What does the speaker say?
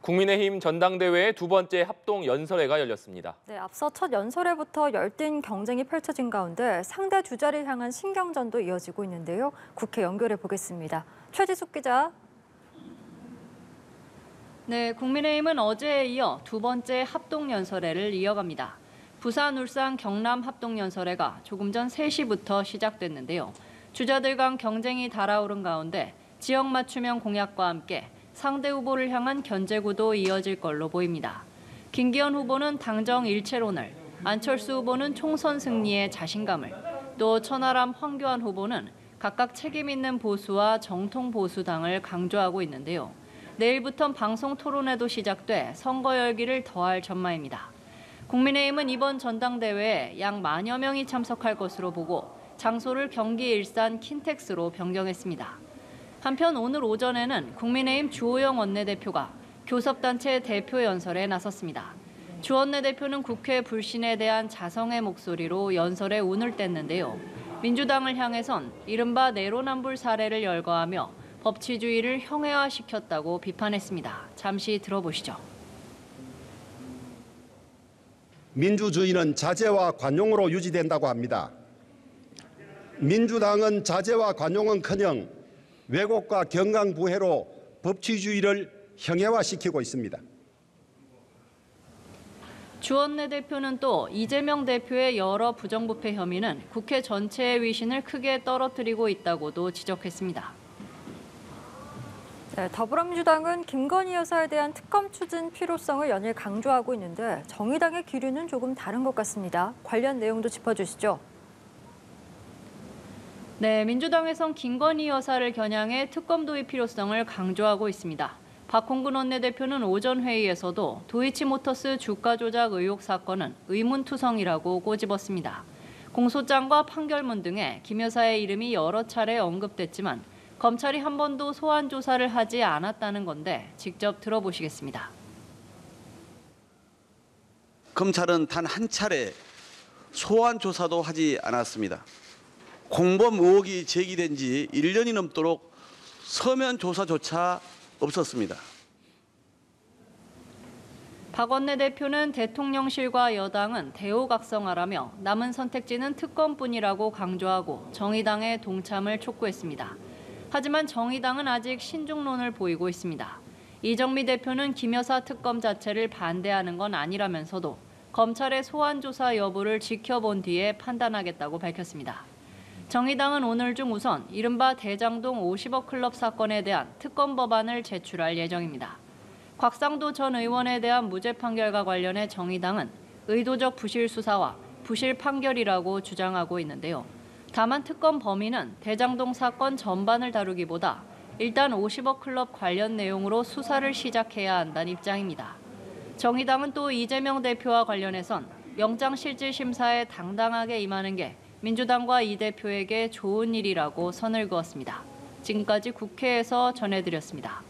국민의힘 전당대회의 두 번째 합동 연설회가 열렸습니다. 네, 앞서 첫 연설회부터 열띤 경쟁이 펼쳐진 가운데 상대 주자를 향한 신경전도 이어지고 있는데요. 국회 연결해 보겠습니다. 최지숙 기자. 네, 국민의힘은 어제에 이어 두 번째 합동 연설회를 이어갑니다. 부산, 울산, 경남 합동 연설회가 조금 전 3시부터 시작됐는데요. 주자들 간 경쟁이 달아오른 가운데 지역 맞춤형 공약과 함께 상대 후보를 향한 견제구도 이어질 걸로 보입니다. 김기현 후보는 당정 일체론을, 안철수 후보는 총선 승리에 자신감을, 또 천하람, 황교안 후보는 각각 책임 있는 보수와 정통 보수당을 강조하고 있는데요. 내일부터 방송 토론회도 시작돼 선거 열기를 더할 전망입니다. 국민의힘은 이번 전당대회에 약 10,000여 명이 참석할 것으로 보고 장소를 경기 일산 킨텍스로 변경했습니다. 한편 오늘 오전에는 국민의힘 주호영 원내대표가 교섭단체 대표 연설에 나섰습니다. 주 원내대표는 국회 불신에 대한 자성의 목소리로 연설에 운을 뗐는데요. 민주당을 향해선 이른바 내로남불 사례를 열거하며 법치주의를 형해화시켰다고 비판했습니다. 잠시 들어보시죠. 민주주의는 자제와 관용으로 유지된다고 합니다. 민주당은 자제와 관용은커녕 왜곡과 경강부회로 법치주의를 형해화시키고 있습니다. 주 원내대표는 또 이재명 대표의 여러 부정부패 혐의는 국회 전체의 위신을 크게 떨어뜨리고 있다고도 지적했습니다. 네, 더불어민주당은 김건희 여사에 대한 특검 추진 필요성을 연일 강조하고 있는데 정의당의 기류는 조금 다른 것 같습니다. 관련 내용도 짚어주시죠. 네, 민주당에선 김건희 여사를 겨냥해 특검 도입 필요성을 강조하고 있습니다. 박홍근 원내대표는 오전 회의에서도 도이치모터스 주가 조작 의혹 사건은 의문투성이라고 꼬집었습니다. 공소장과 판결문 등에 김 여사의 이름이 여러 차례 언급됐지만 검찰이 한 번도 소환 조사를 하지 않았다는 건데 직접 들어보시겠습니다. 검찰은 단 한 차례 소환 조사도 하지 않았습니다. 공범 의혹이 제기된 지 1년이 넘도록 서면 조사조차 없었습니다. 박 원내대표는 대통령실과 여당은 대호각성하라며 남은 선택지는 특검뿐이라고 강조하고 정의당의 동참을 촉구했습니다. 하지만 정의당은 아직 신중론을 보이고 있습니다. 이정미 대표는 김 여사 특검 자체를 반대하는 건 아니라면서도 검찰의 소환 조사 여부를 지켜본 뒤에 판단하겠다고 밝혔습니다. 정의당은 오늘 중 우선 이른바 대장동 50억 클럽 사건에 대한 특검 법안을 제출할 예정입니다. 곽상도 전 의원에 대한 무죄 판결과 관련해 정의당은 의도적 부실 수사와 부실 판결이라고 주장하고 있는데요. 다만 특검 범위는 대장동 사건 전반을 다루기보다 일단 50억 클럽 관련 내용으로 수사를 시작해야 한다는 입장입니다. 정의당은 또 이재명 대표와 관련해선 영장실질심사에 당당하게 임하는 게 민주당과 이 대표에게 좋은 일이라고 선을 그었습니다. 지금까지 국회에서 전해드렸습니다.